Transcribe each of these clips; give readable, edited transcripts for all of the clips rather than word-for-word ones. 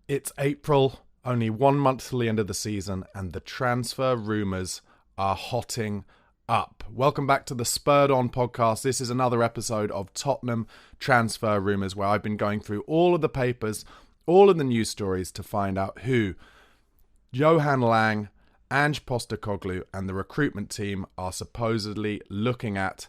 It's April, only 1 month till the end of the season, and the transfer rumours are hotting up. Welcome back to the Spurred On podcast. This is another episode of Tottenham Transfer Rumours, where I've been going through all of the papers, all of the news stories to find out who Johan Lang, Ange Postecoglou, and the recruitment team are supposedly looking at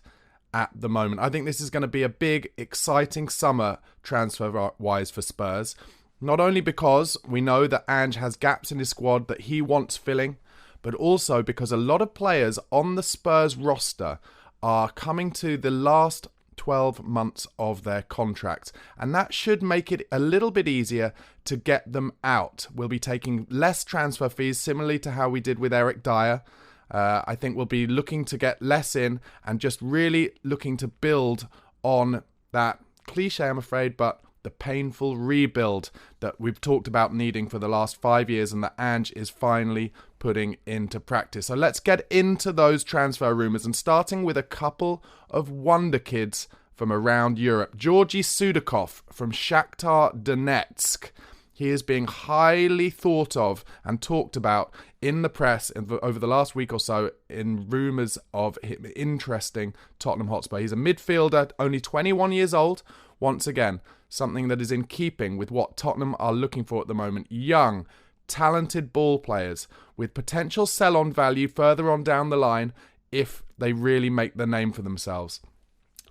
the moment. I think this is going to be a big, exciting summer transfer-wise for Spurs. Not only because we know that Ange has gaps in his squad that he wants filling, but also because a lot of players on the Spurs roster are coming to the last 12 months of their contracts, and that should make it a little bit easier to get them out. We'll be taking less transfer fees, similarly to how we did with Eric Dyer. I think we'll be looking to get less in and just really looking to build on that cliche, I'm afraid, but the painful rebuild that we've talked about needing for the last 5 years and that Ange is finally putting into practice. So let's get into those transfer rumours, and starting with a couple of wonderkids from around Europe. Georgiy Sudakov from Shakhtar Donetsk. He is being highly thought of and talked about in the press over the last week or so in rumours of him interesting Tottenham Hotspur. He's a midfielder, only 21 years old. Once again, something that is in keeping with what Tottenham are looking for at the moment. Young, talented ball players with potential sell-on value further on down the line if they really make the name for themselves.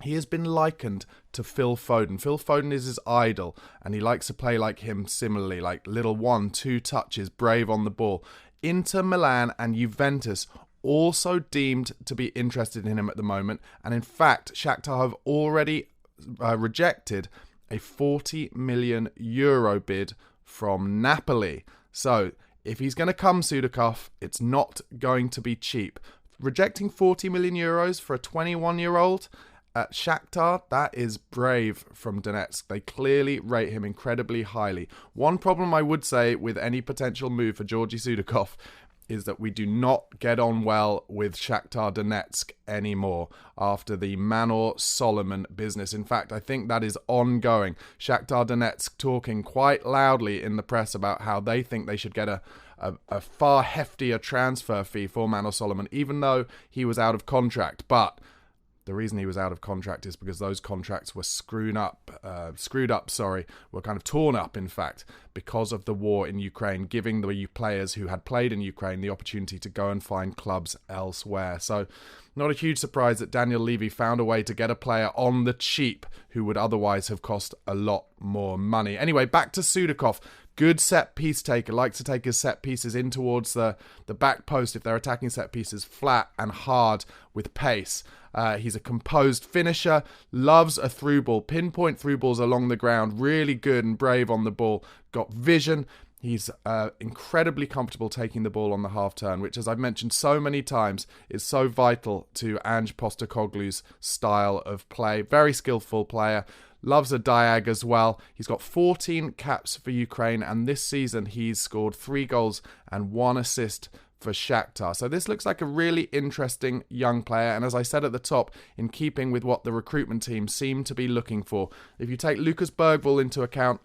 He has been likened to Phil Foden. Phil Foden is his idol, and he likes to play like him similarly, like little 1-2 touches, brave on the ball. Inter Milan and Juventus also deemed to be interested in him at the moment, and in fact, Shakhtar have already rejected a €40 million bid from Napoli. So, if he's going to come, Sudakov, it's not going to be cheap. Rejecting €40 million for a 21-year-old at Shakhtar, that is brave from Donetsk. They clearly rate him incredibly highly. One problem I would say with any potential move for Georgiy Sudakov is that we do not get on well with Shakhtar Donetsk anymore after the Manor Solomon business. In fact, I think that is ongoing. Shakhtar Donetsk talking quite loudly in the press about how they think they should get a far heftier transfer fee for Manor Solomon, even though he was out of contract. But the reason he was out of contract is because those contracts were screwed up, were kind of torn up, in fact, because of the war in Ukraine, giving the players who had played in Ukraine the opportunity to go and find clubs elsewhere. So not a huge surprise that Daniel Levy found a way to get a player on the cheap who would otherwise have cost a lot more money. Anyway, back to Sudakov. Good set piece taker, likes to take his set pieces in towards the back post if they're attacking set pieces, flat and hard with pace. He's a composed finisher, loves a through ball, pinpoint through balls along the ground, really good and brave on the ball, got vision. He's incredibly comfortable taking the ball on the half turn, which, as I've mentioned so many times, is so vital to Ange Postecoglou's style of play. Very skillful player. Loves a diag as well. He's got 14 caps for Ukraine, and this season he's scored 3 goals and 1 assist for Shakhtar. So this looks like a really interesting young player, and as I said at the top, in keeping with what the recruitment team seem to be looking for. If you take Lucas Bergvall into account,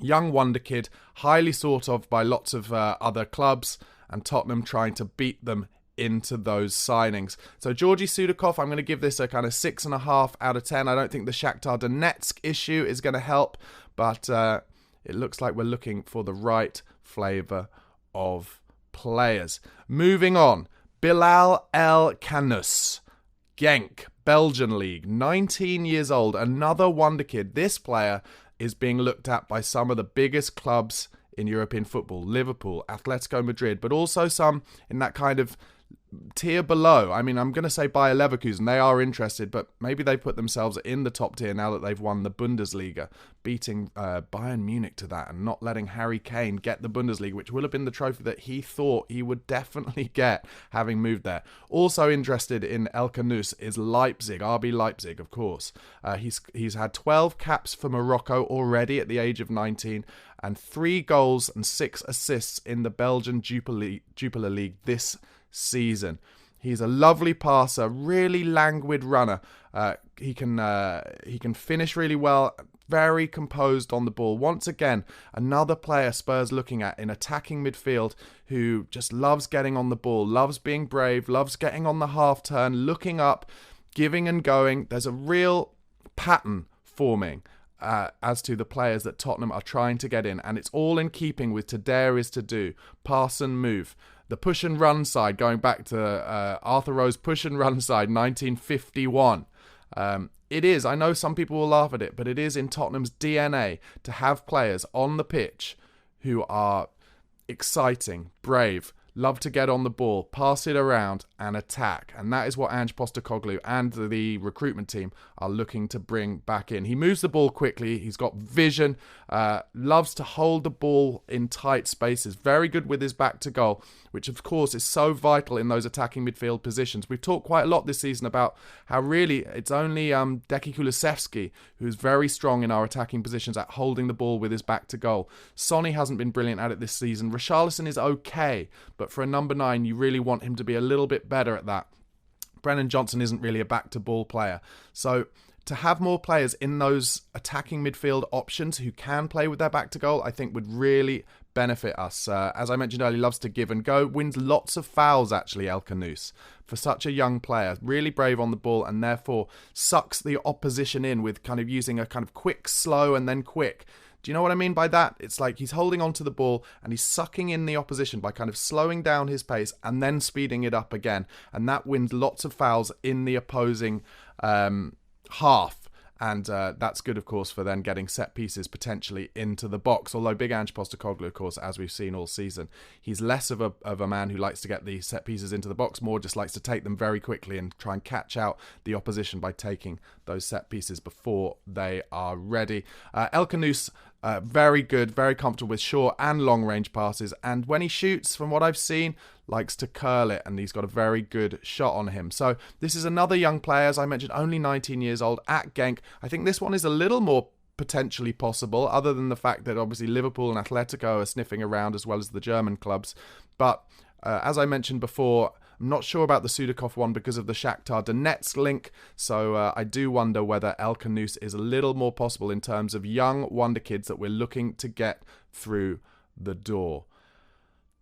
young wonder kid, highly sought of by lots of other clubs, and Tottenham trying to beat them into those signings. So Georgiy Sudakov, I'm going to give this a kind of 6.5 out of 10. I don't think the Shakhtar Donetsk issue is going to help, but it looks like we're looking for the right flavour of players. Moving on, Bilal El Khannouss, Genk, Belgian League, 19 years old, another wonder kid. This player is being looked at by some of the biggest clubs in European football, Liverpool, Atletico Madrid, but also some in that kind of tier below. I mean, I'm going to say Bayer Leverkusen, they are interested, but maybe they put themselves in the top tier now that they've won the Bundesliga, beating Bayern Munich to that and not letting Harry Kane get the Bundesliga, which will have been the trophy that he thought he would definitely get having moved there. Also interested in El Khannouss is Leipzig, RB Leipzig, of course. He's had 12 caps for Morocco already at the age of 19 and 3 goals and 6 assists in the Belgian Jupiler League this season. He's a lovely passer, really languid runner. He can finish really well, very composed on the ball. Once again, another player Spurs looking at in attacking midfield who just loves getting on the ball, loves being brave, loves getting on the half turn, looking up, giving and going. There's a real pattern forming as to the players that Tottenham are trying to get in, and it's all in keeping with to dare is to do, pass and move. The push and run side, going back to Arthur Rowe's push and run side, 1951. It is, I know some people will laugh at it, but it is in Tottenham's DNA to have players on the pitch who are exciting, brave, love to get on the ball, pass it around and attack. And that is what Ange Postecoglou and the recruitment team are looking to bring back in. He moves the ball quickly. He's got vision, loves to hold the ball in tight spaces. Very good with his back to goal, which of course is so vital in those attacking midfield positions. We've talked quite a lot this season about how really it's only Deki Kulusevski who's very strong in our attacking positions at holding the ball with his back to goal. Sonny hasn't been brilliant at it this season. Richarlison is okay, but for a number 9, you really want him to be a little bit better at that. Brennan Johnson isn't really a back-to-ball player. So to have more players in those attacking midfield options who can play with their back to goal, I think would really benefit us. As I mentioned earlier, loves to give and go. Wins lots of fouls, actually, El Khannouss. For such a young player, really brave on the ball and therefore sucks the opposition in with kind of using a kind of quick, slow and then quick. Do you know what I mean by that? It's like he's holding on to the ball and he's sucking in the opposition by kind of slowing down his pace and then speeding it up again. And that wins lots of fouls in the opposing half. And that's good, of course, for then getting set pieces potentially into the box. Although big Ange Postecoglou, of course, as we've seen all season, he's less of a man who likes to get the set pieces into the box, more just likes to take them very quickly and try and catch out the opposition by taking those set pieces before they are ready. El Khannouss, very good, very comfortable with short and long range passes. And when he shoots, from what I've seen, likes to curl it, and he's got a very good shot on him. So this is another young player, as I mentioned, only 19 years old at Genk. I think this one is a little more potentially possible, other than the fact that obviously Liverpool and Atletico are sniffing around as well as the German clubs. But as I mentioned before, I'm not sure about the Sudakov one because of the Shakhtar Donetsk link, so I do wonder whether El Khannouss is a little more possible in terms of young wonder kids that we're looking to get through the door.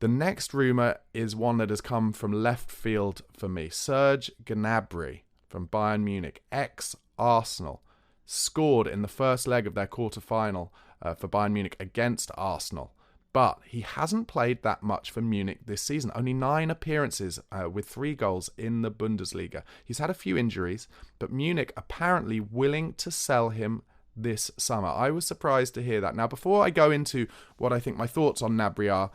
The next rumour is one that has come from left field for me. Serge Gnabry from Bayern Munich, ex-Arsenal, scored in the first leg of their quarter-final for Bayern Munich against Arsenal. But he hasn't played that much for Munich this season. Only 9 appearances with 3 goals in the Bundesliga. He's had a few injuries, but Munich apparently willing to sell him this summer. I was surprised to hear that. Now, before I go into what I think my thoughts on Gnabry are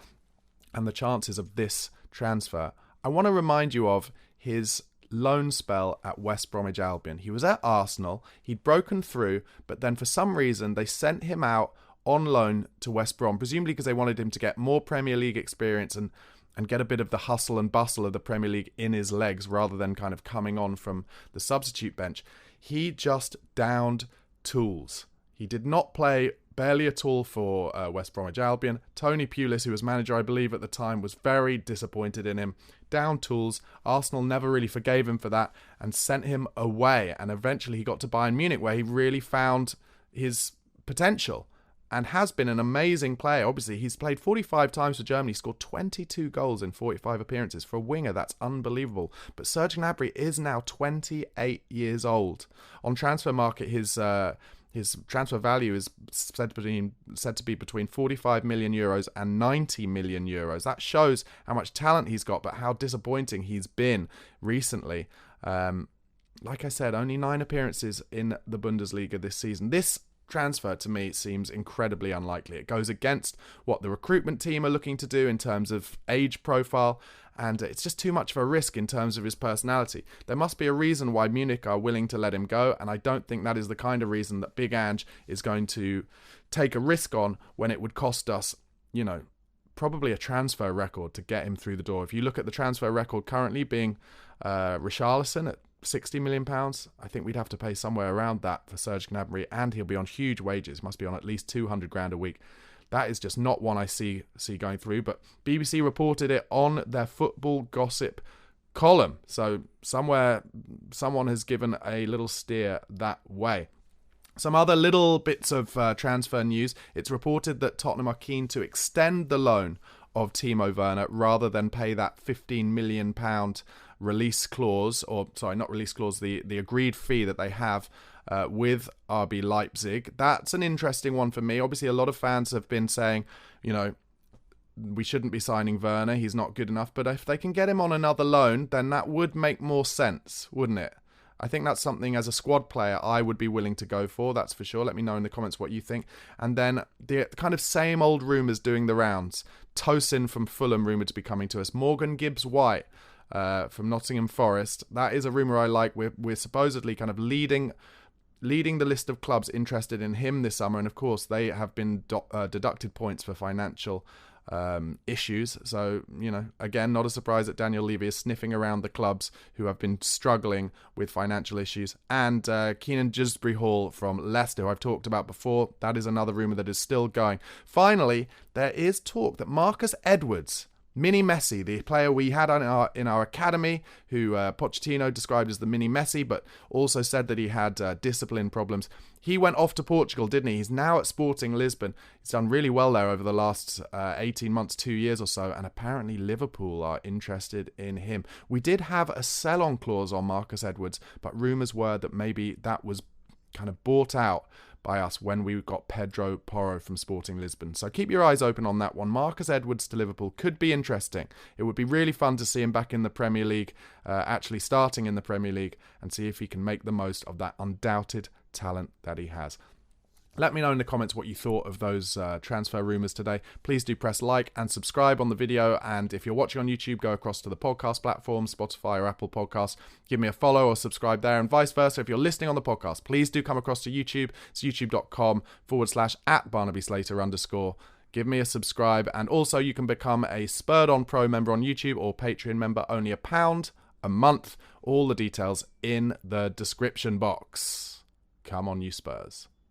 and the chances of this transfer, I want to remind you of his loan spell at West Bromwich Albion. He was at Arsenal. He'd broken through, but then for some reason they sent him out on loan to West Brom, presumably because they wanted him to get more Premier League experience and get a bit of the hustle and bustle of the Premier League in his legs rather than kind of coming on from the substitute bench. He just downed tools. He did not play barely at all for West Bromwich Albion. Tony Pulis, who was manager, I believe, at the time, was very disappointed in him. Down tools. Arsenal never really forgave him for that and sent him away. And eventually he got to Bayern Munich, where he really found his potential and has been an amazing player. Obviously, he's played 45 times for Germany, scored 22 goals in 45 appearances. For a winger, that's unbelievable. But Serge Gnabry is now 28 years old. On Transfer Market, his transfer value is said to be between 45 million euros and 90 million euros. That shows how much talent he's got, but how disappointing he's been recently. Like I said, only 9 appearances in the Bundesliga this season. This transfer, to me, seems incredibly unlikely. It goes against what the recruitment team are looking to do in terms of age profile, and it's just too much of a risk in terms of his personality. There must be a reason why Munich are willing to let him go, and I don't think that is the kind of reason that Big Ange is going to take a risk on when it would cost us, probably a transfer record to get him through the door. If you look at the transfer record currently being Richarlison at £60 million, I think we'd have to pay somewhere around that for Serge Gnabry, and he'll be on huge wages, must be on at least 200 grand a week. That is just not one I see going through, but BBC reported it on their football gossip column, so somewhere someone has given a little steer that way. Some other little bits of transfer news. It's reported that Tottenham are keen to extend the loan of Timo Werner rather than pay that £15 million release clause, or sorry, not release clause, the agreed fee that they have with RB Leipzig. That's an interesting one for me. Obviously, a lot of fans have been saying, we shouldn't be signing Werner, he's not good enough. But if they can get him on another loan, then that would make more sense, wouldn't it? I think that's something as a squad player I would be willing to go for, that's for sure. Let me know in the comments what you think. And then the kind of same old rumours doing the rounds. Tosin from Fulham rumoured to be coming to us. Morgan Gibbs-White from Nottingham Forest. That is a rumour I like. We're supposedly kind of leading the list of clubs interested in him this summer. And of course, they have been deducted points for financial issues. So, again, not a surprise that Daniel Levy is sniffing around the clubs who have been struggling with financial issues. And Keenan Gisbury-Hall from Leicester, who I've talked about before. That is another rumour that is still going. Finally, there is talk that Marcus Edwards, Mini Messi, the player we had in our academy, who Pochettino described as the Mini Messi, but also said that he had discipline problems. He went off to Portugal, didn't he? He's now at Sporting Lisbon. He's done really well there over the last 18 months, 2 years or so, and apparently Liverpool are interested in him. We did have a sell-on clause on Marcus Edwards, but rumours were that maybe that was kind of bought out by us when we got Pedro Porro from Sporting Lisbon. So keep your eyes open on that one. Marcus Edwards to Liverpool could be interesting. It would be really fun to see him back in the Premier League, actually starting in the Premier League, and see if he can make the most of that undoubted talent that he has. Let me know in the comments what you thought of those transfer rumours today. Please do press like and subscribe on the video. And if you're watching on YouTube, go across to the podcast platform, Spotify or Apple Podcasts. Give me a follow or subscribe there, and vice versa. If you're listening on the podcast, please do come across to YouTube. It's youtube.com/@BarnabySlater_. Give me a subscribe. And also you can become a Spurred On Pro member on YouTube or Patreon member, only £1 a month. All the details in the description box. Come on, you Spurs.